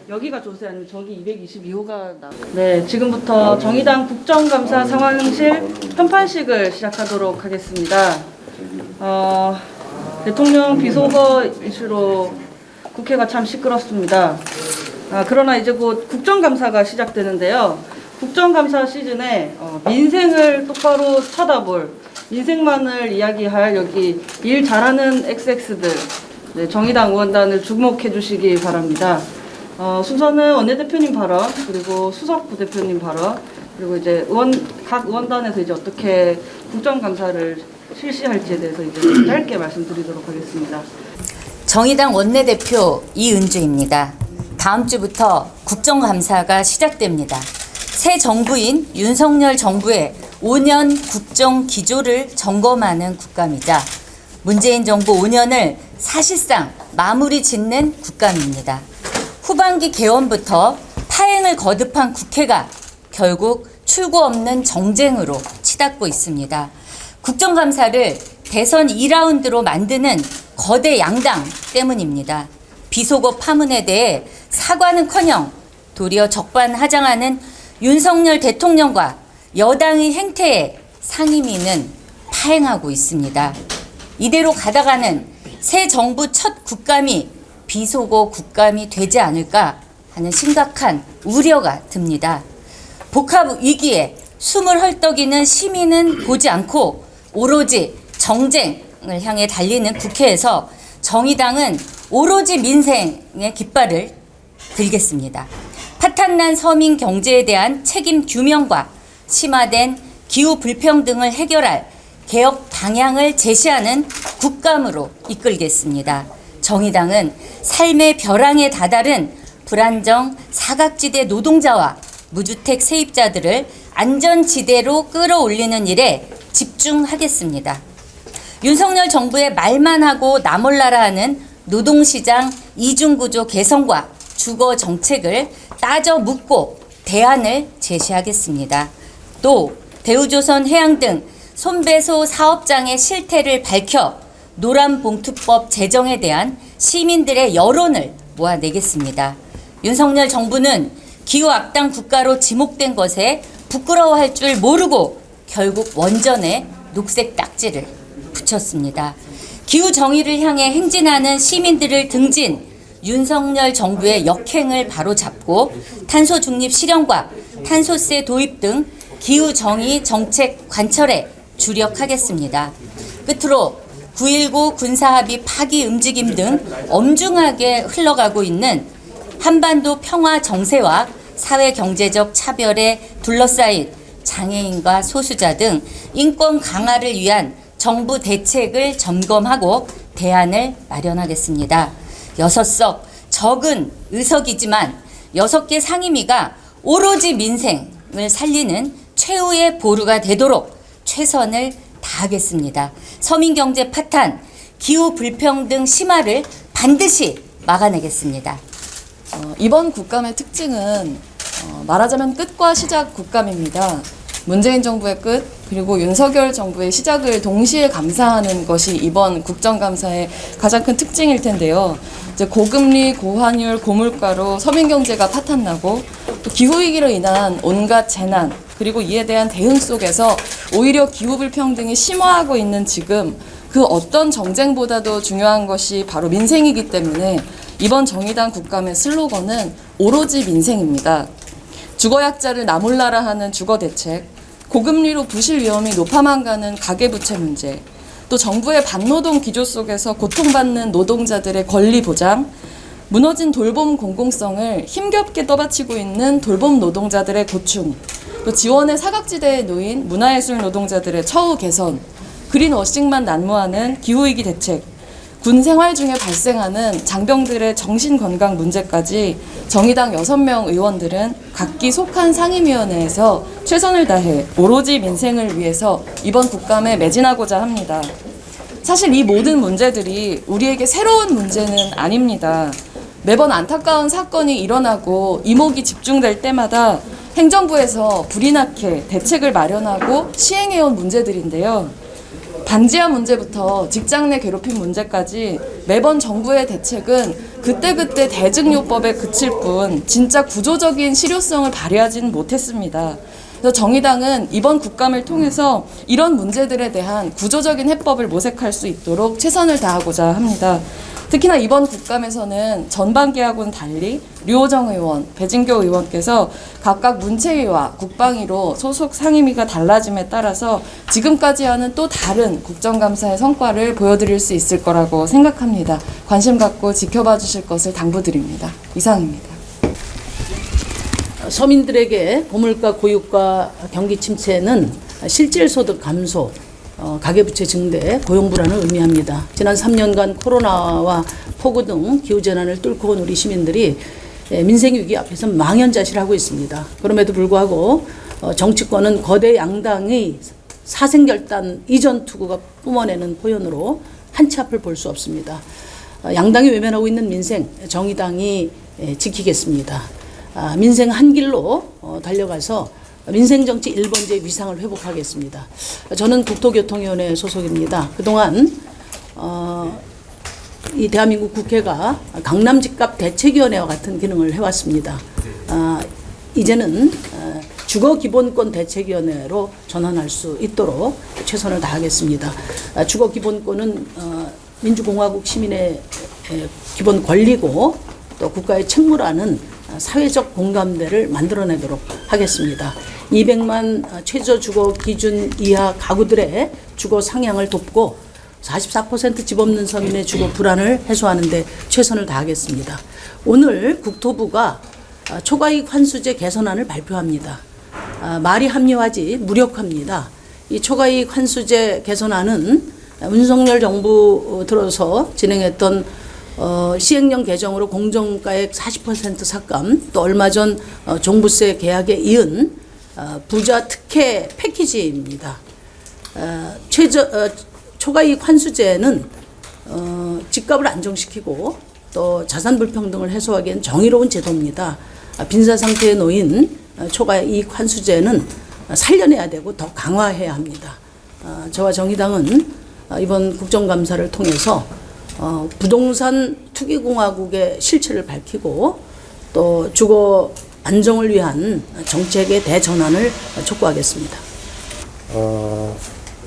여기가 조세 아니면 저기 222호가 나. 네, 지금부터 정의당 국정감사 상황실 편판식을 시작하도록 하겠습니다. 대통령 비속어 이슈로 국회가 참 시끄럽습니다. 그러나 이제 곧 국정감사가 시작되는데요. 국정감사 시즌에 민생을 똑바로 쳐다볼, 민생만을 이야기할 여기 일 잘하는 XX들, 네, 정의당 의원단을 주목해 주시기 바랍니다. 순서는 원내대표님 발언, 그리고 수석 부대표님 발언, 그리고 이제 각 의원단에서 이제 어떻게 국정감사를 실시할지에 대해서 이제 짧게 말씀드리도록 하겠습니다. 정의당 원내대표 이은주입니다. 다음 주부터 국정감사가 시작됩니다. 새 정부인 윤석열 정부의 5년 국정 기조를 점검하는 국감이자 문재인 정부 5년을 사실상 마무리 짓는 국감입니다. 후반기 개원부터 파행을 거듭한 국회가 결국 출구 없는 정쟁으로 치닫고 있습니다. 국정감사를 대선 2라운드로 만드는 거대 양당 때문입니다. 비속어 파문에 대해 사과는커녕 도리어 적반하장하는 윤석열 대통령과 여당의 행태에 상임위는 파행하고 있습니다. 이대로 가다가는 새 정부 첫 국감이 비속어 국감이 되지 않을까 하는 심각한 우려가 듭니다. 복합 위기에 숨을 헐떡이는 시민은 보지 않고 오로지 정쟁을 향해 달리는 국회에서 정의당은 오로지 민생의 깃발을 들겠습니다. 파탄난 서민 경제에 대한 책임 규명과 심화된 기후 불평등을 해결할 개혁 방향을 제시하는 국감으로 이끌겠습니다. 정의당은 삶의 벼랑에 다다른 불안정 사각지대 노동자와 무주택 세입자들을 안전지대로 끌어올리는 일에 집중하겠습니다. 윤석열 정부의 말만 하고 나몰라라 하는 노동시장 이중구조 개선과 주거 정책을 따져 묻고 대안을 제시하겠습니다. 또 대우조선 해양 등 손배소 사업장의 실태를 밝혀 노란봉투법 제정에 대한 시민들의 여론을 모아내겠습니다. 윤석열 정부는 기후악당 국가로 지목된 것에 부끄러워할 줄 모르고 결국 원전에 녹색 딱지를 붙였습니다. 기후정의를 향해 행진하는 시민들을 등진 윤석열 정부의 역행을 바로잡고 탄소 중립 실현과 탄소세 도입 등 기후정의 정책 관철에 주력하겠습니다. 끝으로 9.19 군사합의 파기 움직임 등 엄중하게 흘러가고 있는 한반도 평화 정세와 사회경제적 차별에 둘러싸인 장애인과 소수자 등 인권 강화를 위한 정부 대책을 점검하고 대안을 마련하겠습니다. 6석 적은 의석이지만 6개 상임위가 오로지 민생을 살리는 최후의 보루가 되도록 최선을 다하겠습니다. 서민경제 파탄, 기후 불평등 심화를 반드시 막아내겠습니다. 이번 국감의 특징은 말하자면 끝과 시작 국감입니다. 문재인 정부의 끝 그리고 윤석열 정부의 시작을 동시에 감사하는 것이 이번 국정감사의 가장 큰 특징일 텐데요. 이제 고금리, 고환율, 고물가로 서민경제가 파탄나고 또 기후위기로 인한 온갖 재난 그리고 이에 대한 대응 속에서 오히려 기후불평등이 심화하고 있는 지금 그 어떤 정쟁보다도 중요한 것이 바로 민생이기 때문에 이번 정의당 국감의 슬로건은 오로지 민생입니다. 주거약자를 나몰라라 하는 주거대책, 고금리로 부실 위험이 높아만 가는 가계부채 문제, 또 정부의 반노동 기조 속에서 고통받는 노동자들의 권리 보장, 무너진 돌봄 공공성을 힘겹게 떠받치고 있는 돌봄 노동자들의 고충, 또 지원의 사각지대에 놓인 문화예술 노동자들의 처우 개선, 그린워싱만 난무하는 기후위기 대책, 군 생활 중에 발생하는 장병들의 정신건강 문제까지 정의당 6명 의원들은 각기 속한 상임위원회에서 최선을 다해 오로지 민생을 위해서 이번 국감에 매진하고자 합니다. 사실 이 모든 문제들이 우리에게 새로운 문제는 아닙니다. 매번 안타까운 사건이 일어나고 이목이 집중될 때마다 행정부에서 불이 나게 대책을 마련하고 시행해온 문제들인데요. 반지하 문제부터 직장 내 괴롭힘 문제까지 매번 정부의 대책은 그때그때 대증요법에 그칠 뿐 진짜 구조적인 실효성을 발휘하지는 못했습니다. 그래서 정의당은 이번 국감을 통해서 이런 문제들에 대한 구조적인 해법을 모색할 수 있도록 최선을 다하고자 합니다. 특히나 이번 국감에서는 전반기하고는 달리 류호정 의원, 배진교 의원께서 각각 문체위와 국방위로 소속 상임위가 달라짐에 따라서 지금까지 하는 또 다른 국정감사의 성과를 보여드릴 수 있을 거라고 생각합니다. 관심 갖고 지켜봐 주실 것을 당부드립니다. 이상입니다. 서민들에게 고물가 고유가 경기 침체는 실질소득 감소, 가계부채 증대, 고용 불안을 의미합니다. 지난 3년간 코로나와 폭우 등 기후재난을 뚫고 온 우리 시민들이 민생위기 앞에서 망연자실하고 있습니다. 그럼에도 불구하고 정치권은 거대 양당의 사생결단 이전 투구가 뿜어내는 포연으로 한치 앞을 볼 수 없습니다. 양당이 외면하고 있는 민생, 정의당이 지키겠습니다. 민생 한 길로 달려가서 민생정치 1번지의 위상을 회복하겠습니다. 저는 국토교통위원회 소속입니다. 그동안 이 대한민국 국회가 강남집값 대책위원회와 같은 기능을 해왔습니다. 이제는 주거기본권 대책위원회로 전환할 수 있도록 최선을 다하겠습니다. 주거기본권은 민주공화국 시민의 기본 권리고 또 국가의 책무라는 사회적 공감대를 만들어내도록 하겠습니다. 200만 최저주거 기준 이하 가구들의 주거 상향을 돕고 44% 집 없는 서민의 주거 불안을 해소하는 데 최선을 다하겠습니다. 오늘 국토부가 초과이익 환수제 개선안을 발표합니다. 말이 합리화지 무력합니다. 이 초과이익 환수제 개선안은 윤석열 정부 들어서 진행했던 시행령 개정으로 공정가액 40% 삭감, 또 얼마 전 종부세 계약에 이은 부자 특혜 패키지입니다. 초과이익 환수제는 집값을 안정시키고 또 자산 불평등을 해소하기엔 정의로운 제도입니다. 빈사 상태에 놓인 초과이익 환수제는 살려내야 되고 더 강화해야 합니다. 저와 정의당은 이번 국정감사를 통해서 부동산 투기공화국의 실체를 밝히고 또 주거 안정을 위한 정책의 대전환을 촉구하겠습니다.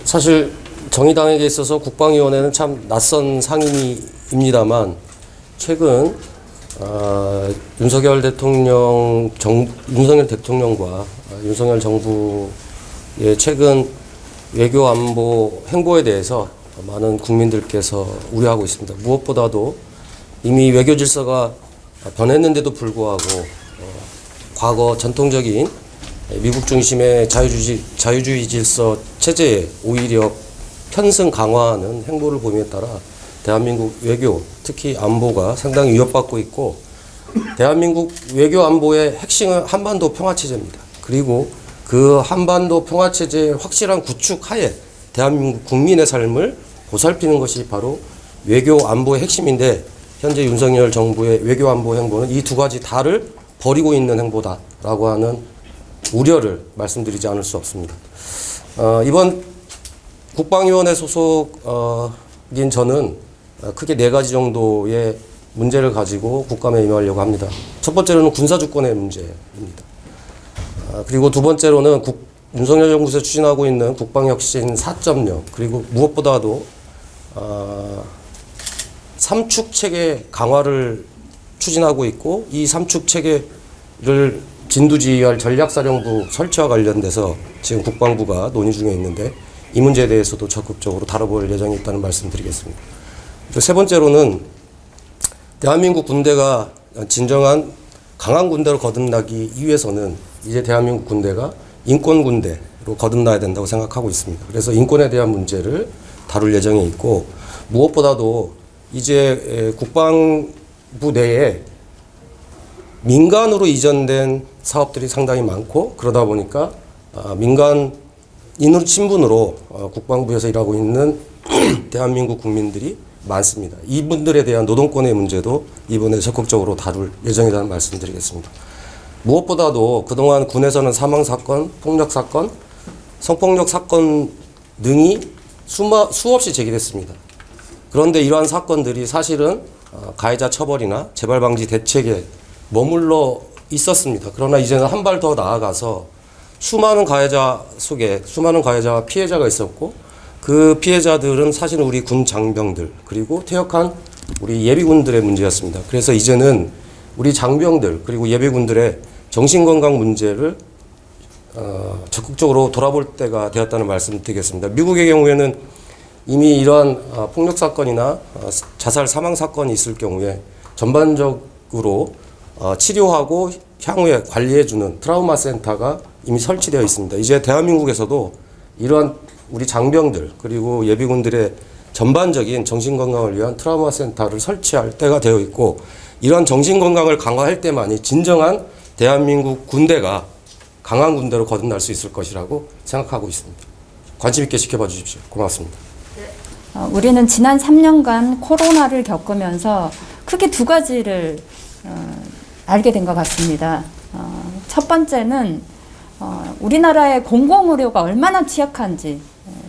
사실 정의당에게 있어서 국방위원회는 참 낯선 상임위입니다만 최근 윤석열 대통령과 윤석열 정부의 최근 외교 안보 행보에 대해서 많은 국민들께서 우려하고 있습니다. 무엇보다도 이미 외교 질서가 변했는데도 불구하고 과거 전통적인 미국 중심의 자유주의 질서 체제에 오히려 편승 강화하는 행보를 보임에 따라 대한민국 외교, 특히 안보가 상당히 위협받고 있고 대한민국 외교 안보의 핵심은 한반도 평화체제입니다. 그리고 그 한반도 평화체제의 확실한 구축 하에 대한민국 국민의 삶을 보살피는 것이 바로 외교 안보의 핵심인데 현재 윤석열 정부의 외교 안보 행보는 이 두 가지 다를 버리고 있는 행보다라고 하는 우려를 말씀드리지 않을 수 없습니다. 이번 국방위원회 소속인 저는 크게 4가지 정도의 문제를 가지고 국감에 임하려고 합니다. 첫 번째로는 군사주권의 문제입니다. 그리고 두 번째로는 윤석열 정부에서 추진하고 있는 국방혁신 4.0 그리고 무엇보다도 3축 체계 강화를 추진하고 있고 이 3축 체계를 진두지휘할 전략사령부 설치와 관련돼서 지금 국방부가 논의 중에 있는데 이 문제에 대해서도 적극적으로 다뤄볼 예정이 있다는 말씀 드리겠습니다. 그리고 세 번째로는 대한민국 군대가 진정한 강한 군대로 거듭나기 위해서는 이제 대한민국 군대가 인권 군대로 거듭나야 된다고 생각하고 있습니다. 그래서 인권에 대한 문제를 다룰 예정에 있고 무엇보다도 이제 국방부 내에 민간으로 이전된 사업들이 상당히 많고 그러다 보니까 민간인으로 친분으로 국방부에서 일하고 있는 대한민국 국민들이 많습니다. 이분들에 대한 노동권의 문제도 이번에 적극적으로 다룰 예정이라는 말씀드리겠습니다. 무엇보다도 그동안 군에서는 사망사건, 폭력사건, 성폭력 사건 등이 수없이 제기됐습니다. 그런데 이러한 사건들이 사실은 가해자 처벌이나 재발 방지 대책에 머물러 있었습니다. 그러나 이제는 한 발 더 나아가서 수많은 가해자 속에 수많은 가해자와 피해자가 있었고 그 피해자들은 사실은 우리 군 장병들 그리고 퇴역한 우리 예비군들의 문제였습니다. 그래서 이제는 우리 장병들 그리고 예비군들의 정신건강 문제를 적극적으로 돌아볼 때가 되었다는 말씀 드리겠습니다. 미국의 경우에는 이미 이러한 폭력 사건이나 자살 사망 사건이 있을 경우에 전반적으로 치료하고 향후에 관리해주는 트라우마 센터가 이미 설치되어 있습니다. 이제 대한민국에서도 이러한 우리 장병들 그리고 예비군들의 전반적인 정신건강을 위한 트라우마 센터를 설치할 때가 되어 있고 이러한 정신건강을 강화할 때만이 진정한 대한민국 군대가 강한 군대로 거듭날 수 있을 것이라고 생각하고 있습니다. 관심 있게 지켜봐 주십시오. 고맙습니다. 우리는 지난 3년간 코로나를 겪으면서 크게 두 가지를 알게 된 것 같습니다. 첫 번째는 우리나라의 공공의료가 얼마나 취약한지,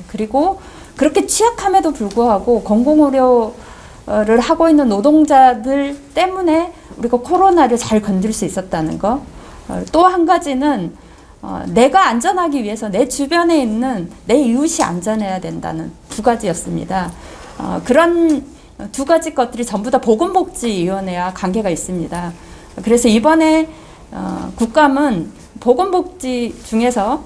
그리고 그렇게 취약함에도 불구하고 공공의료를 하고 있는 노동자들 때문에 우리가 코로나를 잘 건들 수 있었다는 거. 또 한 가지는 내가 안전하기 위해서 내 주변에 있는 내 이웃이 안전해야 된다는 두 가지였습니다. 그런 두 가지 것들이 전부 다 보건복지위원회와 관계가 있습니다. 그래서 이번에 국감은 보건복지 중에서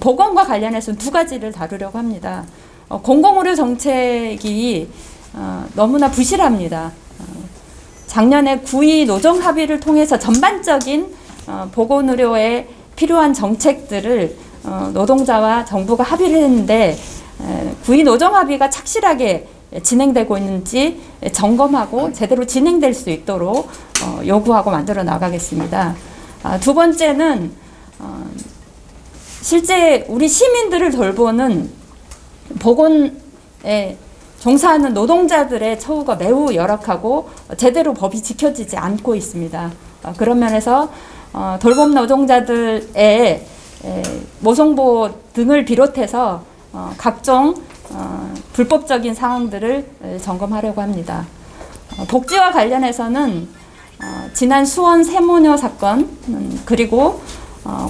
보건과 관련해서 두 가지를 다루려고 합니다. 공공의료 정책이 너무나 부실합니다. 작년에 9.2 노정합의를 통해서 전반적인 보건의료에 필요한 정책들을 노동자와 정부가 합의를 했는데 9.2 노정합의가 착실하게 진행되고 있는지 점검하고 제대로 진행될 수 있도록 요구하고 만들어 나가겠습니다. 두 번째는 실제 우리 시민들을 돌보는 보건에 종사하는 노동자들의 처우가 매우 열악하고 제대로 법이 지켜지지 않고 있습니다. 그런 면에서 돌봄 노동자들의 모성보호 등을 비롯해서 각종 불법적인 상황들을 점검하려고 합니다. 복지와 관련해서는 지난 수원 세모녀 사건 그리고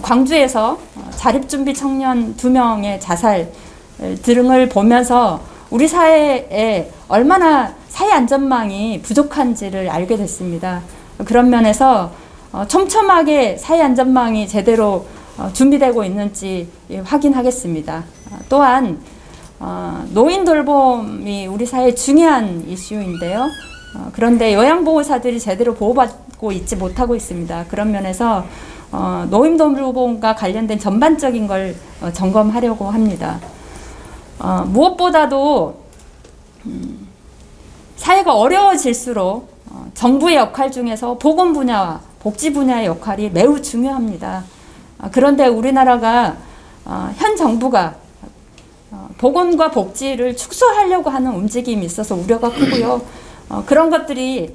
광주에서 자립준비 청년 2명의 자살 등을 보면서 우리 사회에 얼마나 사회 안전망이 부족한지를 알게 됐습니다. 그런 면에서 촘촘하게 사회 안전망이 제대로 준비되고 있는지 확인하겠습니다. 또한 노인 돌봄이 우리 사회의 중요한 이슈인데요. 그런데 요양보호사들이 제대로 보호받고 있지 못하고 있습니다. 그런 면에서 노인 돌봄과 관련된 전반적인 걸 점검하려고 합니다. 무엇보다도 사회가 어려워질수록 정부의 역할 중에서 보건 분야와 복지 분야의 역할이 매우 중요합니다. 그런데 우리나라가 현 정부가 보건과 복지를 축소하려고 하는 움직임이 있어서 우려가 크고요. 그런 것들이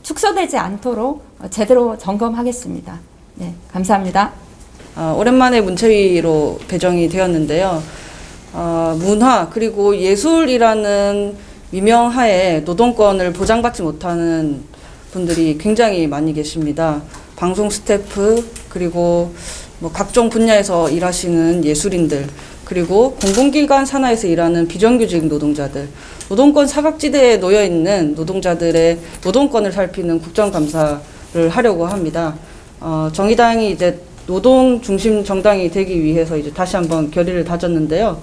축소되지 않도록 제대로 점검하겠습니다. 네, 감사합니다. 오랜만에 문체위로 배정이 되었는데요. 문화 그리고 예술이라는 위명하에 노동권을 보장받지 못하는 분들이 굉장히 많이 계십니다. 방송 스태프 그리고 뭐 각종 분야에서 일하시는 예술인들 그리고 공공기관 산하에서 일하는 비정규직 노동자들 노동권 사각지대에 놓여 있는 노동자들의 노동권을 살피는 국정감사를 하려고 합니다. 정의당이 이제 노동 중심 정당이 되기 위해서 이제 다시 한번 결의를 다졌는데요.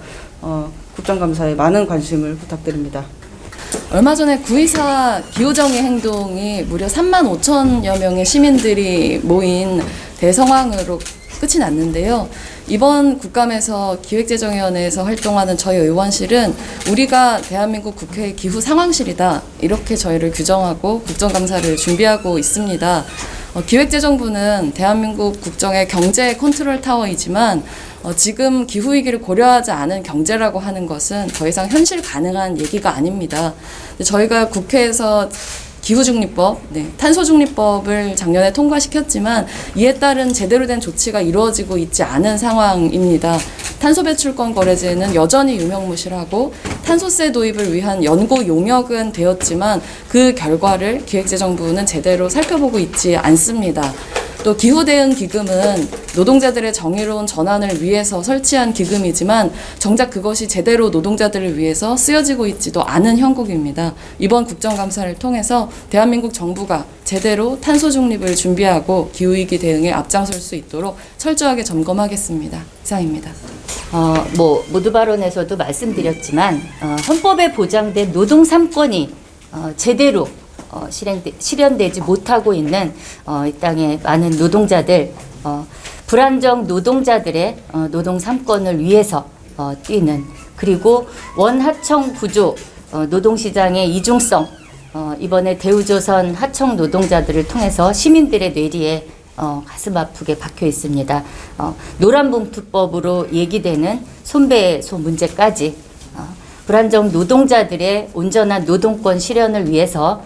국정감사에 많은 관심을 부탁드립니다. 얼마 전에 9.24 기후정의 행동이 무려 3만 5천여 명의 시민들이 모인 대성황으로 끝이 났는데요. 이번 국감에서 기획재정위원회에서 활동하는 저희 의원실은 우리가 대한민국 국회의 기후 상황실이다 이렇게 저희를 규정하고 국정감사를 준비하고 있습니다. 기획재정부는 대한민국 국정의 경제 컨트롤 타워이지만 지금 기후위기를 고려하지 않은 경제라고 하는 것은 더 이상 현실 가능한 얘기가 아닙니다. 저희가 국회에서 기후중립법, 탄소중립법을 작년에 통과시켰지만 이에 따른 제대로 된 조치가 이루어지고 있지 않은 상황입니다. 탄소배출권 거래제는 여전히 유명무실하고 탄소세 도입을 위한 연고 용역은 되었지만 그 결과를 기획재정부는 제대로 살펴보고 있지 않습니다. 또 기후대응 기금은 노동자들의 정의로운 전환을 위해서 설치한 기금이지만 정작 그것이 제대로 노동자들을 위해서 쓰여지고 있지도 않은 형국입니다. 이번 국정감사를 통해서 대한민국 정부가 제대로 탄소 중립을 준비하고 기후위기 대응에 앞장설 수 있도록 철저하게 점검하겠습니다. 이상입니다. 모두 발언에서도 말씀드렸지만 헌법에 보장된 노동 3권이 제대로 실현되지 못하고 있는 이 땅의 많은 노동자들, 불안정 노동자들의 노동 3권을 위해서 뛰는, 그리고 원하청 구조, 노동시장의 이중성, 이번에 대우조선 하청 노동자들을 통해서 시민들의 뇌리에 가슴 아프게 박혀 있습니다. 노란봉투법으로 얘기되는 손배소 문제까지 불안정 노동자들의 온전한 노동권 실현을 위해서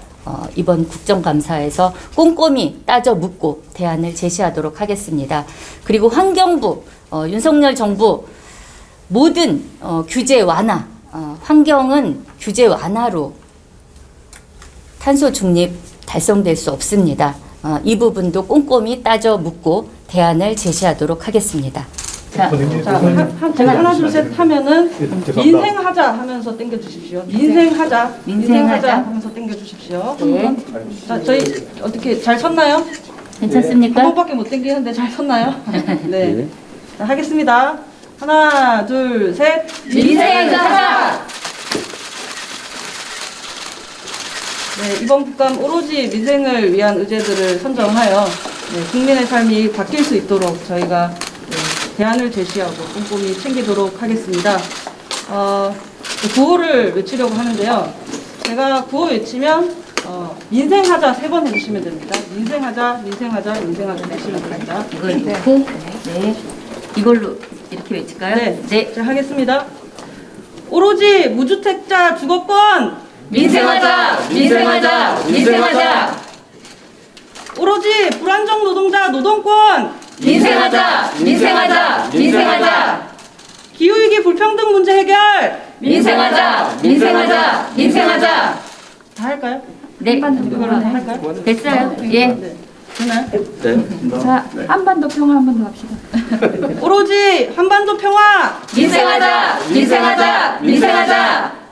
이번 국정감사에서 꼼꼼히 따져 묻고 대안을 제시하도록 하겠습니다. 그리고 환경부, 윤석열 정부 모든 규제 완화, 환경은 규제 완화로 탄소 중립 달성될 수 없습니다. 이 부분도 꼼꼼히 따져 묻고 대안을 제시하도록 하겠습니다. 제가 하나 둘 셋 하면은 민생하자 하면서 땡겨 주십시오. 민생하자 하면서 땡겨 주십시오. 네. 자, 저희 어떻게 잘 섰나요? 괜찮습니까? 한 번밖에 못 땡기는데 잘 섰나요? 네. 자, 하겠습니다. 하나 둘 셋. 민생하자! 네, 이번 국감 오로지 민생을 위한 의제들을 선정하여 국민의 삶이 바뀔 수 있도록 저희가 대안을 제시하고 꼼꼼히 챙기도록 하겠습니다. 구호를 외치려고 하는데요. 제가 구호 외치면 민생하자 3번 해주시면 됩니다. 민생하자, 민생하자, 민생하자 해주시면 됩니다. 이걸 넣고, 네. 이걸로 이렇게 외칠까요? 네. 자, 하겠습니다. 오로지 무주택자 주거권 민생하자! 민생하자! 민생하자! 오로지 불안정 노동자 노동권 민생하자! 민생하자! 민생하자! 기후위기 불평등 문제 해결 민생하자! 민생하자! 민생하자! 다 할까요? 네, 이걸로 다 할까요? 됐어요. 예. 네. 되나요? 자, 한반도 평화 한 번 더 합시다. 오로지 한반도 평화 민생하자! 민생하자! 민생하자!